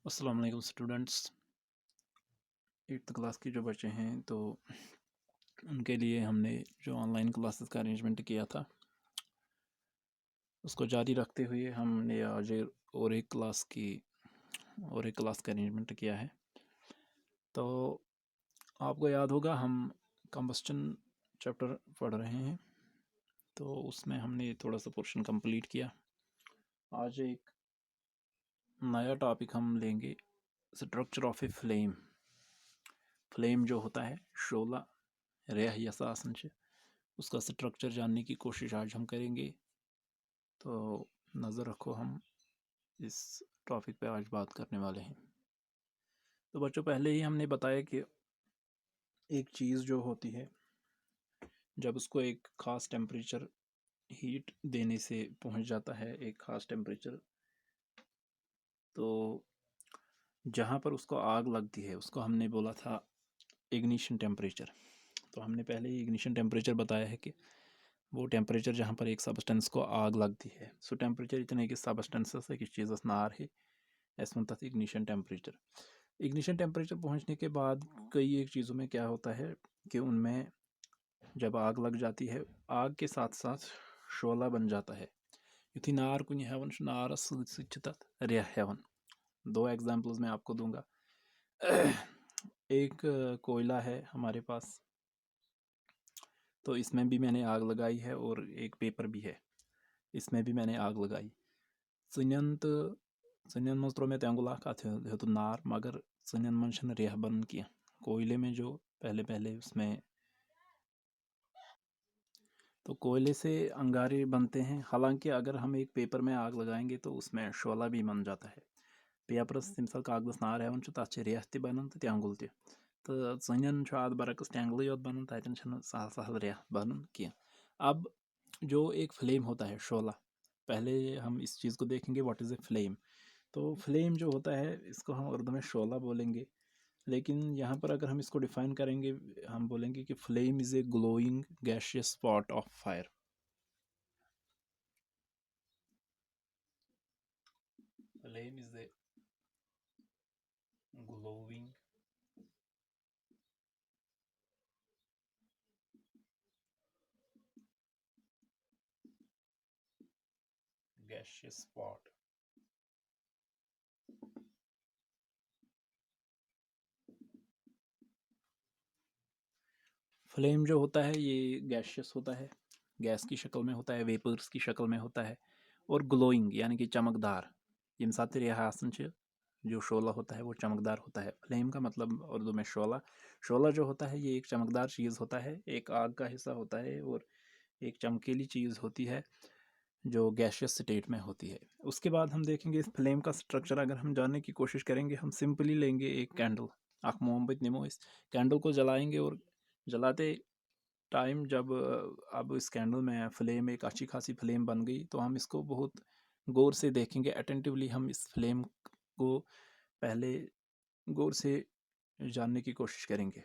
अस्सलाम वालेकुम students. 8th class के जो बच्चे हैं तो उनके लिए हमने जो ऑनलाइन क्लासेस का अरेंजमेंट किया था उसको जारी रखते हुए हमने आज और एक क्लास का अरेंजमेंट किया है। तो आपको याद होगा हम कंबस्टन चैप्टर पढ़ रहे हैं, तो उसमें हमने थोड़ा सा पोर्शन कंप्लीट किया। आज एक नया टॉपिक हम लेंगे, structure of a flame. Flame जो होता है शोला रेह या सासन, उसका स्ट्रक्चर जानने की कोशिश आज हम करेंगे। तो नज़र रखो, हम इस टॉपिक पे आज बात करने वाले हैं। तो बच्चों, पहले ही हमने बताया कि एक चीज़ जो होती है जब उसको एक ख़ास टेम्परेचर हीट देने से पहुंच जाता है एक ख़ास टेम्परेचर, तो जहाँ पर उसको आग लगती है उसको हमने बोला था इग्निशन टेम्परेचर। तो हमने पहले ही इग्निशन टेम्परेचर बताया है कि वो टेम्परेचर जहाँ पर एक सबस्टेंस को आग लगती है, सो टेम्परेचर इतने कि सबस्टेंसस एक चीज़ नार है एस वन तक इग्निशन टेम्परेचर। इग्निशन टेम्परेचर पहुँचने के बाद कई एक चीज़ों में क्या होता है कि उनमें जब आग लग जाती है, आग के साथ साथ शोला बन जाता है। युथी नार कुन हेवन नारस रेह हेवन। दो एग्जाम्पल्स मैं आपको दूंगा। एक कोयला है हमारे पास, तो इसमें भी मैंने आग लगाई है, और एक पेपर भी है, इसमें भी मैंने आग लगाई। सनियन मज त्रो मे तेंगुला का तो नार, मगर सनियन मन छन रेह बन किया। कोयले में जो पहले उसमें तो कोयले से अंगारे बनते हैं। हालांकि अगर हम एक पेपर में आग लगाएंगे तो उसमें शोला भी बन जाता है। पेपरस तमसा कागदस नार हेवन तथ रेह त बनान तो तेंगुल त, तो सनियन अद बरकस तेंगल योत बनान, ततन सहल सहल रेह बनान की। अब जो एक फ्लेम होता है शोला, पहले हम इस चीज़ को देखेंगे व्हाट इज़ ए फ्लेम। तो फ्लेम जो होता है इसको हम उर्दू में शोला बोलेंगे, लेकिन यहाँ पर अगर हम इसको डिफाइन करेंगे हम बोलेंगे कि flame is a glowing gaseous spot of fire. Flame is a glowing gaseous spot flame जो होता है ये गैशियस होता है, गैस की शक्ल में होता है, वेपर्स की शक्ल में होता है, और ग्लोइंग यानी कि चमकदार। यम साथ आसन जो शोला होता है वो चमकदार होता है। फ्लेम का मतलब उर्दू में शोला। शोला जो होता है ये एक चमकदार चीज़ होता है, एक आग का हिस्सा होता है, और एक चमकीली चीज़ होती है जो गैशियस स्टेट में होती है। उसके बाद हम देखेंगे इस फ्लेम का स्ट्रक्चर। अगर हम जानने की कोशिश करेंगे, हम सिंपली लेंगे एक कैंडल, आख मोमबत्ती निमो, इस कैंडल को जलाएंगे, और जलाते टाइम जब अब इस कैंडल में फ्लेम एक अच्छी खासी फ्लेम बन गई, तो हम इसको बहुत गौर से देखेंगे, अटेंटिवली हम इस फ्लेम को पहले गौर से जानने की कोशिश करेंगे।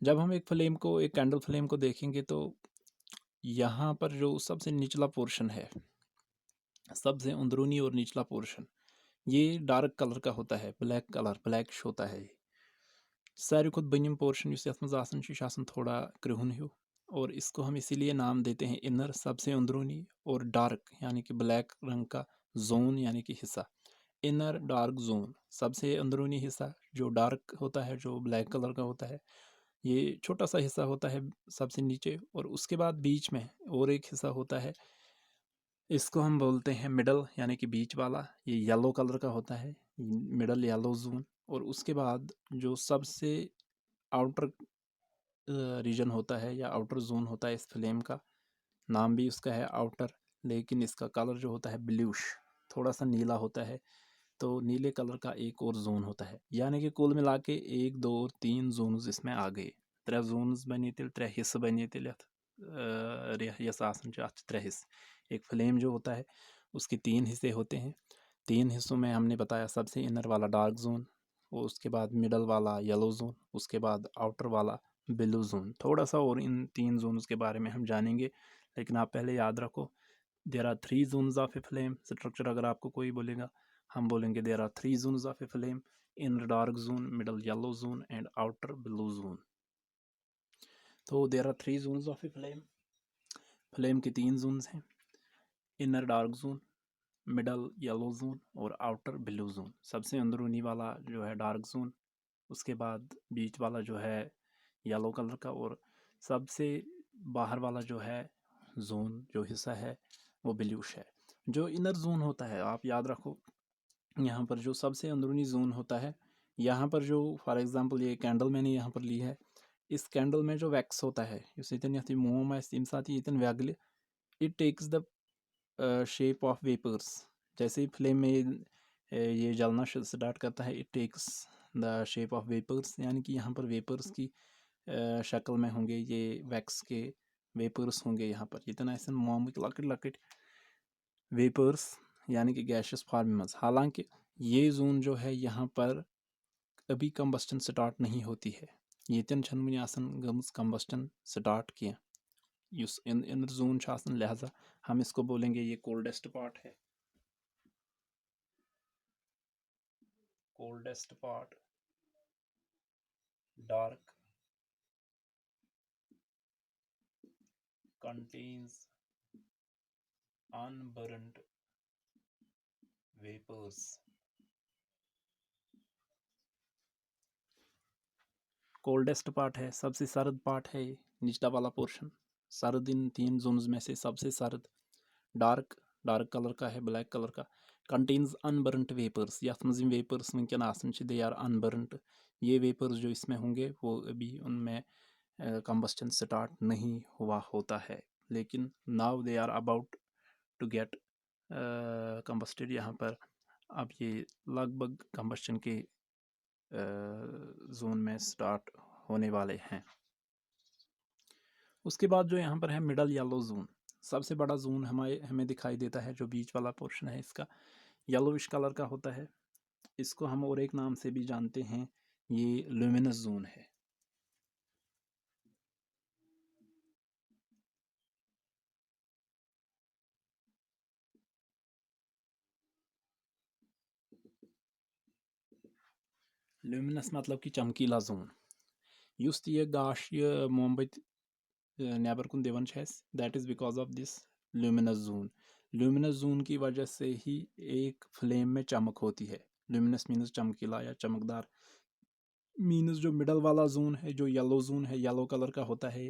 जब हम एक कैंडल फ्लेम को देखेंगे तो यहाँ पर जो सबसे निचला पोर्शन है, सबसे अंदरूनी और निचला पोर्शन, ये डार्क कलर का होता है, ब्लैकिश होता है। सारी खुद बनिम पोर्शन थोड़ा क्रिहुन हो, और इसको हम इसीलिए नाम देते हैं इनर, सबसे अंदरूनी, और डार्क यानी कि ब्लैक रंग का जोन यानी कि हिस्सा। इनर डार्क जोन, सबसे अंदरूनी हिस्सा जो डार्क होता है, जो ब्लैक कलर का होता है, ये छोटा सा हिस्सा होता है सबसे नीचे। और उसके बाद बीच में और एक हिस्सा होता है, इसको हम बोलते हैं मिडल यानी कि बीच वाला। ये येलो कलर का होता है, मिडल येलो जोन। और उसके बाद जो सबसे आउटर रीजन होता है या आउटर जोन होता है, इस फ्लेम का नाम भी उसका है आउटर, लेकिन इसका कलर जो होता है ब्लूश, थोड़ा सा नीला होता है। तो नीले कलर का एक और जोन होता है, यानी कि कुल मिला के 1 2 3 जोन्स इसमें आ गए। 3 जोन्स बने तेल, 3 हिस्से बने तेल अथ यस आसन अथ 3 हिस्से। एक फ्लेम जो होता है उसके 3 हिस्से होते हैं। 3 हिस्सों में हमने बताया, सबसे इनर वाला डार्क जोन, और उसके बाद मिडल वाला येलो जोन, उसके बाद आउटर वाला ब्लू जोन। थोड़ा सा और इन 3 जोन्स के बारे में हम जानेंगे, लेकिन आप पहले याद रखो there are 3 zones of a flame structure. अगर आपको कोई बोलेगा हम बोलेंगे there are 3 zones of a flame, inner dark zone, middle yellow zone and outer blue zone. तो there are 3 zones of a flame. Flame के 3 जोन्स हैं, inner dark zone, middle yellow zone और आउटर ब्लू जोन। सबसे अंदरूनी वाला जो है dark zone, उसके बाद बीच वाला जो है येलो कलर का, और सबसे बाहर वाला जो है जोन जो हिस्सा है वो ब्लूश है। जो इनर जोन होता है, आप याद रखो, यहाँ पर जो सबसे अंदरूनी जोन होता है, यहाँ पर जो फॉर एग्जांपल ये कैंडल मैंने यहाँ पर ली है, इस कैंडल में जो वैक्स होता है यस इतन यथ मोम तम साथ इतन वैगल, it takes the shape of vapours. जैसे ही फ्लेम में ये जलना स्टार्ट करता है, it takes the shape of vapours, यानी कि यहाँ पर वेपर्स की शक्ल में होंगे ये वैक्स के वेपर्स होंगे। यहाँ पर इतना ऐसा मोम लकट लकट वेपर्स यानी कि गैशियस फॉर्म में। हालांकि ये जोन जो है यहाँ पर अभी कंबस्टन स्टार्ट नहीं होती है, येतन छन वुनि आसन गमज कंबस्टन स्टार्ट किया युस इनर जोन छ आसन, लिहाजा हम इसको बोलेंगे ये कोल्डेस्ट पार्ट है। Coldest part, dark, contains unburnt vapors। Coldest part है, सबसे सर्द पार्ट है ये निचला वाला पोर्शन। सर्द इन 3 जोन्स में से सबसे सर्द। डार्क, डार्क कलर का है, ब्लैक कलर का। कंटेन्स अनबर्नट वेपर्स, यथ मज वेपर्स वनकन आसन दे आर अनबर्नट। ये वेपर्स जो इसमें होंगे वो अभी उनमें कंबस्टन स्टार्ट नहीं हुआ होता है, लेकिन now they are about to get combusted. यहाँ पर अब ये लगभग कंबस्टन के जोन में स्टार्ट होने वाले हैं। उसके बाद जो यहाँ पर है मिडल येलो जोन, सबसे बड़ा जोन हमें दिखाई देता है। जो बीच वाला पोर्शन है इसका येलोविश कलर का होता है। इसको हम और एक नाम से भी जानते हैं, ये ल्यूमिनस जोन है। ल्यूमिनस मतलब कि चमकीला जोन। युस ये गाश ये मोमबत्ती नेबर कुन दिवन that is because of this luminous zone. Luminous zone की वजह से ही एक फ्लेम में चमक होती है। ल्यूमिनस मीनस चमकीला या चमकदार। मीनस जो मिडल वाला जोन है, जो येलो जोन है, येलो कलर का होता है,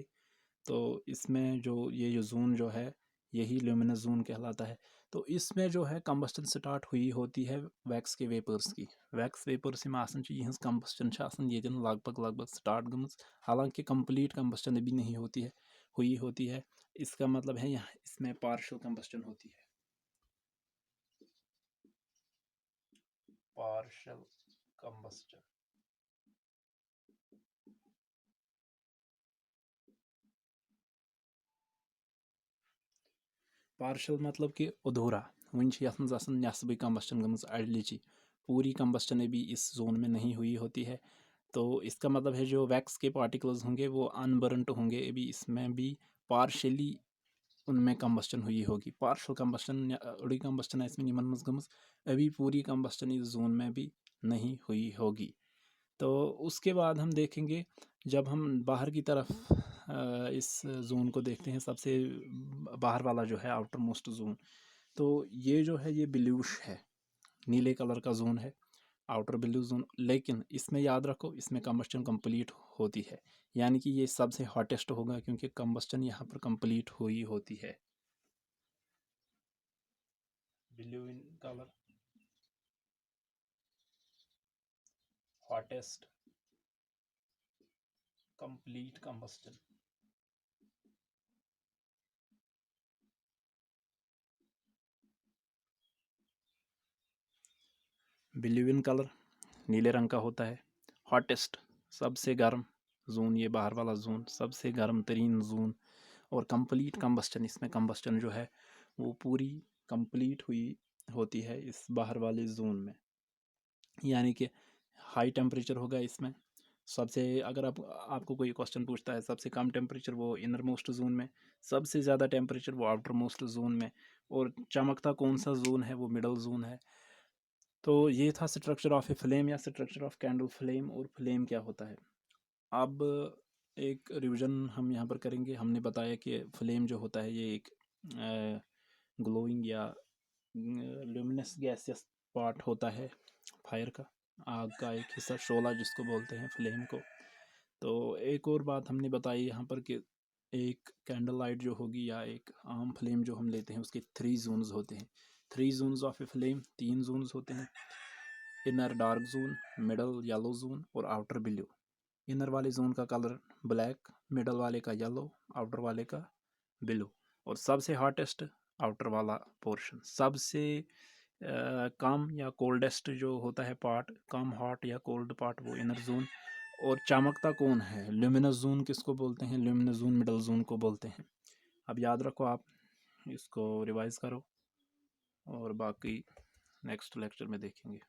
तो इसमें जो ये जोन जो है यही ल्यूमिनस जोन कहलाता है। तो इसमें जो है कंबस्टन स्टार्ट हुई होती है वैक्स के वेपर्स की। वैक्स वेपर्स में आसन यह कंबस्टन लगभग लगभग स्टार्ट गम, हालांकि कंप्लीट कंबस्टन अभी नहीं होती है, हुई होती है। इसका मतलब है यहाँ इसमें पार्शियल कंबस्टन होती है। पार्शियल कंबस्टन, पार्शियल मतलब कि अधूरा। वन नस्बी कंबस्टन गमज अड़लिची, पूरी कंबस्टन अभी इस जोन में नहीं हुई होती है। तो इसका मतलब है जो वैक्स के पार्टिकल्स होंगे वो अनबर्नट होंगे, अभी इसमें भी पार्शली उनमें कंबस्टन हुई होगी। पार्शल कंबस्टन अड़ी कंबस्टन इसमें निमन मज गमज, अभी पूरी कंबस्टन इस जोन में भी नहीं हुई होगी। तो उसके बाद हम देखेंगे जब हम बाहर की तरफ इस जोन को देखते हैं, सबसे बाहर वाला जो है आउटर मोस्ट जोन, तो ये जो है ये ब्लूश है, नीले कलर का जोन है, आउटर ब्लू जोन। लेकिन इसमें याद रखो इसमें कंबस्टन कंप्लीट होती है, यानी कि ये सबसे हॉटेस्ट होगा क्योंकि कंबस्टन यहाँ पर कंप्लीट हुई होती है। Blue in colour, hottest, complete combustion. Blue in colour नीले रंग का होता है। हॉटेस्ट सबसे गर्म जोन, ये बाहर वाला जोन सबसे गर्म तरीन जोन। और कंप्लीट कंबस्टन, इसमें कंबस्टन जो है वो पूरी कंप्लीट हुई होती है इस बाहर वाले जोन में, यानी कि हाई टेम्परेचर होगा इसमें। सबसे अगर आपको कोई क्वेश्चन पूछता है सबसे कम टेम्परेचर वो इनर मोस्ट जोन में, सबसे ज़्यादा टेम्परेचर वो आउटर मोस्ट जोन में, और चमकता कौन सा जोन है वो मिडल जोन है। तो ये था स्ट्रक्चर ऑफ ए फ्लेम या स्ट्रक्चर ऑफ कैंडल फ्लेम और फ्लेम क्या होता है। अब एक रिवीजन हम यहाँ पर करेंगे। हमने बताया कि फ्लेम जो होता है ये एक ग्लोइंग या ल्यूमिनस गैसियस पार्ट होता है फायर का, आग का एक हिस्सा, शोला जिसको बोलते हैं फ्लेम को। तो एक और बात हमने बताई यहाँ पर कि एक कैंडल लाइट जो होगी या एक आम फ्लेम जो हम लेते हैं उसके 3 जोन्स होते हैं। 3 zones of a flame, 3 zones होते हैं। Inner dark zone, middle yellow zone और आउटर ब्लू। इनर वाले जोन का कलर ब्लैक, मिडल वाले का येलो, आउटर वाले का ब्लू। और सबसे हॉटेस्ट आउटर वाला पोर्शन, सबसे कम या कोल्डेस्ट जो होता है पार्ट, कम हॉट या कोल्ड पार्ट, वो इनर जोन। और चमकता कौन है, ल्यूमिनस जोन किसको बोलते हैं, ल्यूमिनस जोन मिडल जोन को बोलते हैं। अब याद रखो, आप इसको रिवाइज करो और बाकी नेक्स्ट लेक्चर में देखेंगे।